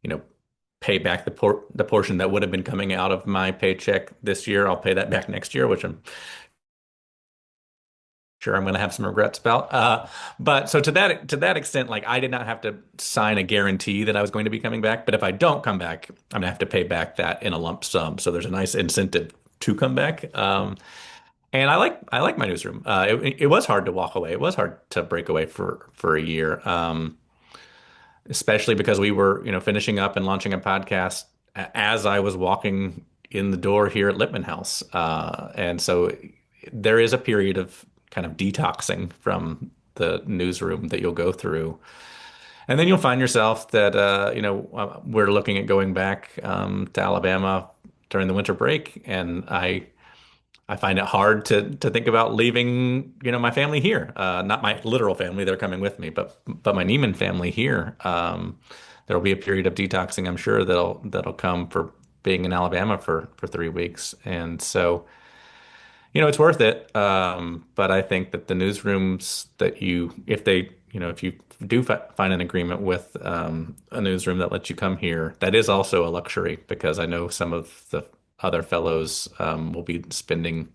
you know, pay back the portion that would have been coming out of my paycheck this year. I'll pay that back next year, which I'm sure I'm going to have some regrets about. But so to that extent, like I did not have to sign a guarantee that I was going to be coming back. But if I don't come back, I'm gonna have to pay back that in a lump sum. So there's a nice incentive to come back. And I like my newsroom. It was hard to walk away. It was hard to break away for a year. Especially because we were, finishing up and launching a podcast as I was walking in the door here at Lippman House. And so there is a period of kind of detoxing from the newsroom that you'll go through. And then you'll find yourself that, we're looking at going back to Alabama during the winter break. And I find it hard to think about leaving, my family here. Not my literal family, they're coming with me, but my Nieman family here. There'll be a period of detoxing, I'm sure, that'll come for being in Alabama for 3 weeks. And so, it's worth it. But I think that the newsrooms that if you do find an agreement with a newsroom that lets you come here, that is also a luxury because I know some of the other fellows will be spending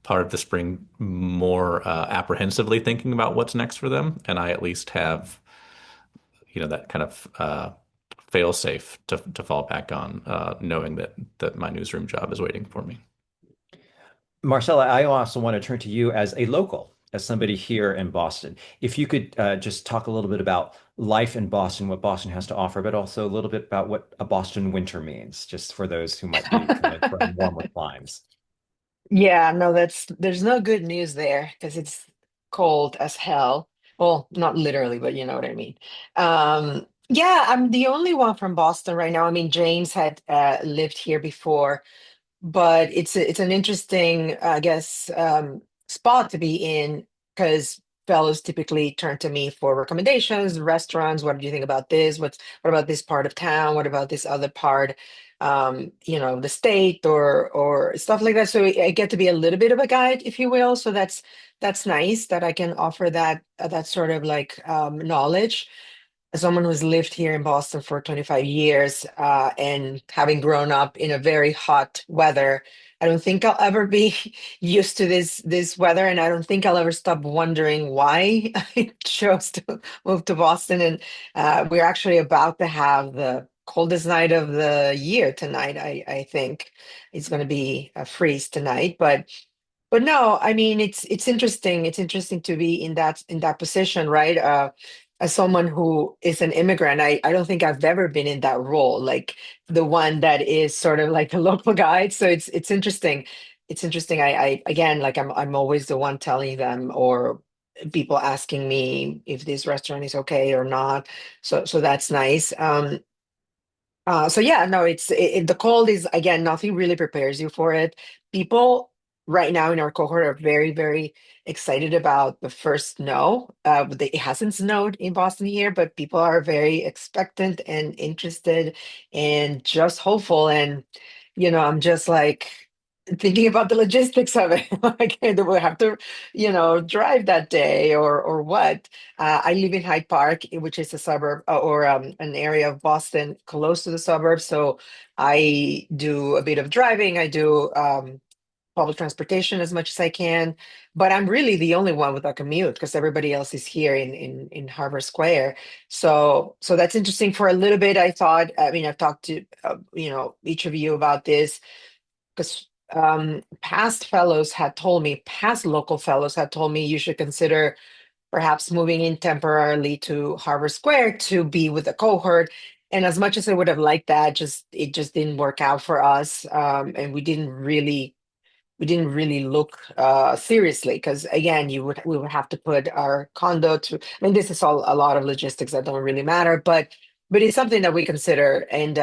part of the spring more apprehensively thinking about what's next for them, and I at least have, that kind of fail safe to fall back on, knowing that my newsroom job is waiting for me. Marcella, I also want to turn to you as a local, as somebody here in Boston. If you could just talk a little bit about life in Boston, what Boston has to offer, but also a little bit about what a Boston winter means, just for those who might be coming from warmer climes. Yeah, no, there's no good news there because it's cold as hell. Well, not literally, but you know what I mean. Yeah, I'm the only one from Boston right now. I mean, James had lived here before, but it's an interesting, I guess, spot to be in because fellows typically turn to me for recommendations, restaurants. What do you think about this? What about this part of town? What about this other part? The state or stuff like that. So I get to be a little bit of a guide, if you will. So that's nice that I can offer that sort of like knowledge as someone who's lived here in Boston for 25 years and having grown up in a very hot weather, I don't think I'll ever be used to this weather, and I don't think I'll ever stop wondering why I chose to move to Boston. And we're actually about to have the coldest night of the year tonight. I think it's going to be a freeze tonight, but no, I mean it's interesting. It's interesting to be in that position, right? As someone who is an immigrant, I don't think I've ever been in that role, like the one that is sort of like a local guide. So it's interesting. It's interesting. I again, like I'm always the one telling them, or people asking me if this restaurant is okay or not. So that's nice. So yeah, no, the cold is, again, nothing really prepares you for it. People right now in our cohort are very, very excited about the first snow. It hasn't snowed in Boston here, but people are very expectant and interested and just hopeful. And I'm just like thinking about the logistics of it. Like, do we have to, drive that day or what? I live in Hyde Park, which is a suburb or an area of Boston close to the suburbs. So I do a bit of driving. I do public transportation as much as I can, but I'm really the only one with a commute because everybody else is here in Harbor Square. So that's interesting. For a little bit, I thought. I mean, I've talked to each of you about this because past local fellows had told me you should consider perhaps moving in temporarily to Harbor Square to be with the cohort. And as much as I would have liked that, it just didn't work out for us, and we didn't really look seriously because, again, we would have to put our condo to. I mean, this is all a lot of logistics that don't really matter, but it's something that we consider. And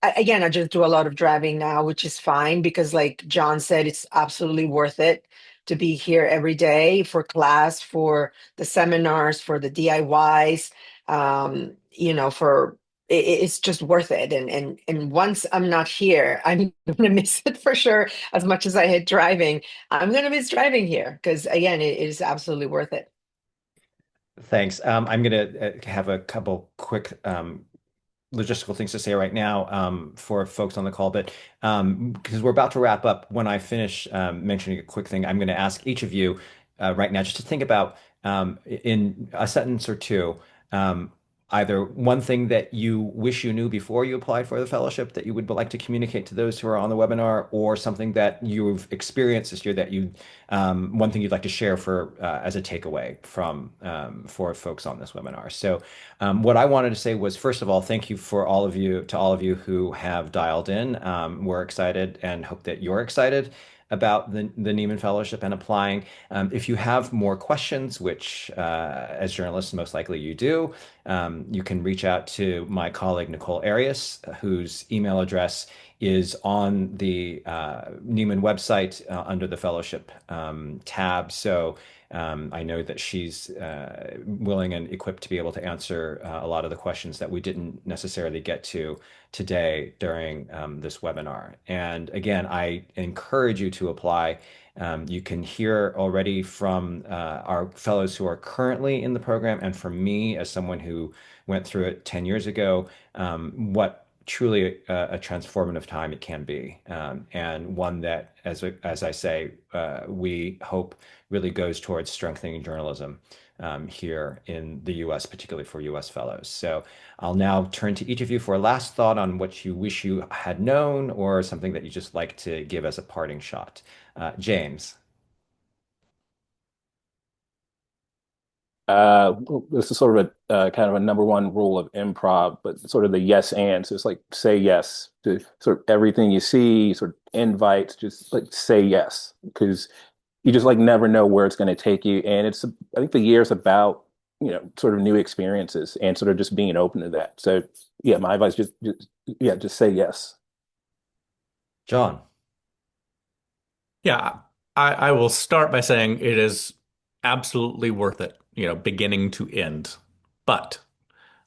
again, I just do a lot of driving now, which is fine because, like John said, it's absolutely worth it to be here every day for class, for the seminars, for the DIYs. For it's just worth it. And once I'm not here, I'm gonna miss it for sure. As much as I hate driving, I'm gonna miss driving here because, again, it is absolutely worth it. Thanks. I'm going to have a couple quick logistical things to say right now for folks on the call, but because we're about to wrap up, when I finish mentioning a quick thing, I'm going to ask each of you right now just to think about in a sentence or two, um, either one thing that you wish you knew before you applied for the fellowship that you would like to communicate to those who are on the webinar, or something that you've experienced this year that one thing you'd like to share for as a takeaway from for folks on this webinar. So what I wanted to say was, first of all, thank you for all of you who have dialed in. We're excited and hope that you're excited about the Nieman Fellowship and applying. If you have more questions, which as journalists, most likely you do, you can reach out to my colleague, Nicole Arias, whose email address is on the Nieman website under the fellowship tab. So I know that she's willing and equipped to be able to answer a lot of the questions that we didn't necessarily get to today during this webinar. And again, I encourage you to apply. You can hear already from our fellows who are currently in the program, and from me as someone who went through it 10 years ago, what truly a transformative time it can be, and one that, as I say, we hope really goes towards strengthening journalism here in the U.S., particularly for U.S. fellows. So I'll now turn to each of you for a last thought on what you wish you had known, or something that you just like to give as a parting shot. James. This is sort of a kind of a number one rule of improv, but sort of the yes and. So it's like say yes to sort of everything you see, sort of invites, just like say yes, because you just like never know where it's going to take you. And I think the year is about, sort of new experiences and sort of just being open to that. So yeah, my advice yeah, just say yes. John. Yeah, I will start by saying it is absolutely worth it, beginning to end. But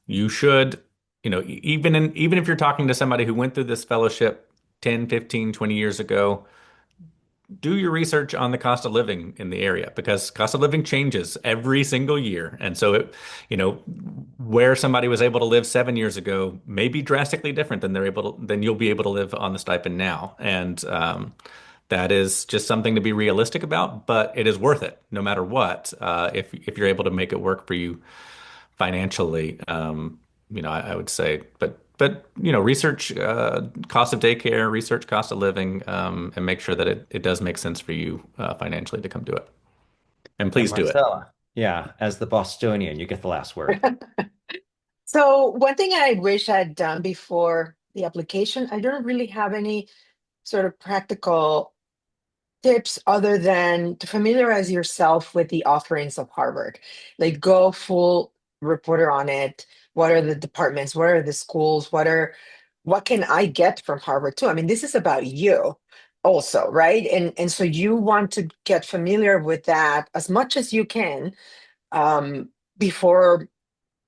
you should, even if you're talking to somebody who went through this fellowship 10, 15, 20 years ago, do your research on the cost of living in the area because cost of living changes every single year. And so where somebody was able to live 7 years ago may be drastically different than you'll be able to live on the stipend now. And that is just something to be realistic about, but it is worth it no matter what, if you're able to make it work for you financially. I would say, but but research cost of daycare, research cost of living, and make sure that it does make sense for you financially to come do it. And And please do it. Marcella, yeah, as the Bostonian, you get the last word. So one thing I wish I'd done before the application, I don't really have any sort of practical tips other than to familiarize yourself with the offerings of Harvard. Like go full reporter on it. What are the departments? What are the schools? What can I get from Harvard too? I mean, this is about you also, right? And so you want to get familiar with that as much as you can before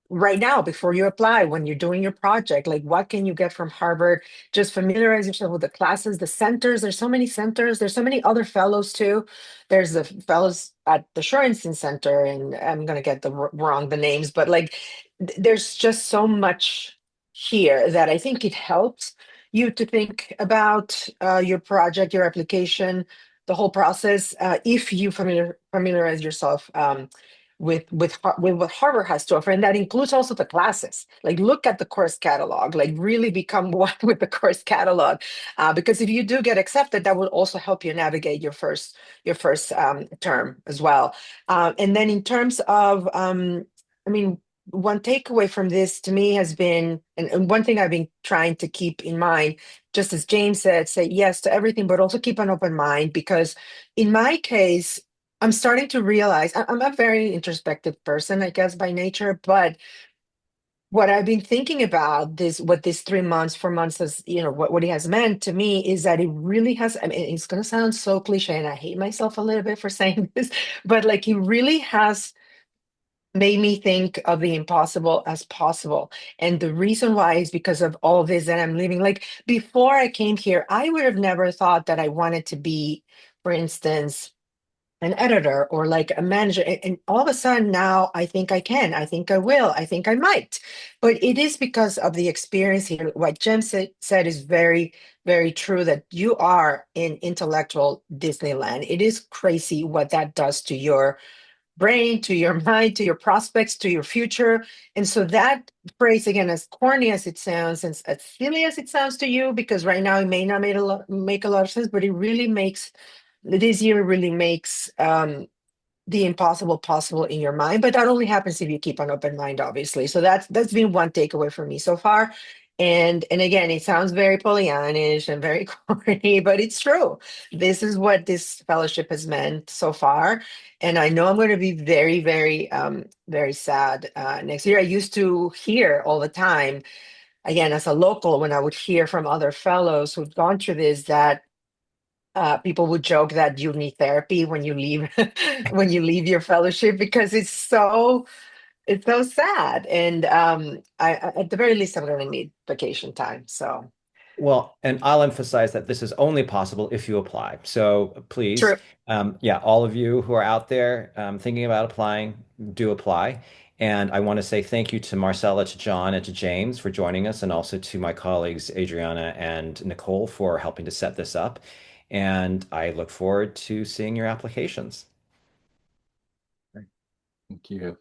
right now before you apply when you're doing your project, like what can you get from Harvard? Just familiarize yourself with the classes, the centers. There's so many centers. There's so many other fellows too. There's the fellows at the Shorenstein Center, and I'm going to get wrong the names, but like there's just so much here that I think it helps you to think about your project, your application, the whole process, if you familiarize yourself with what Harvard has to offer, and that includes also the classes. Like, look at the course catalog. Like, really become one with the course catalog, because if you do get accepted, that will also help you navigate your first term as well. And then, in terms of, I mean, one takeaway from this to me has been, and one thing I've been trying to keep in mind, just as James said, say yes to everything, but also keep an open mind, because in my case, I'm starting to realize I'm a very introspective person, I guess, by nature. But what I've been thinking about what these 3 months, 4 months has, what it has meant to me is that it really has. I mean, it's going to sound so cliche, and I hate myself a little bit for saying this, but like it really has made me think of the impossible as possible. And the reason why is because of all this that I'm living. Like before I came here, I would have never thought that I wanted to be, for instance, an editor or like a manager. And all of a sudden now I think I can, I think I will, I think I might. But it is because of the experience here. What Jem said is very, very true, that you are in intellectual Disneyland. It is crazy what that does to your brain, to your mind, to your prospects, to your future. And so that phrase, again, as corny as it sounds and as silly as it sounds to you, because right now it may not make a lot of sense, but it really makes this year really makes the impossible possible in your mind. But that only happens if you keep an open mind, obviously. So that's been one takeaway for me so far. And again, it sounds very Pollyannish and very corny, but it's true. This is what this fellowship has meant so far. And I know I'm going to be very, very, very sad next year. I used to hear all the time, again, as a local, when I would hear from other fellows who've gone through this, that people would joke that you need therapy when you leave when you leave your fellowship, because it's so sad. And at the very least, I'm going to need vacation time. So Well, and I'll emphasize that this is only possible if you apply. So please, true. yeah, all of you who are out there thinking about applying, do apply. And I want to say thank you to Marcella, to John, and to James for joining us, and also to my colleagues Adriana and Nicole for helping to set this up. And I look forward to seeing your applications. Thank you.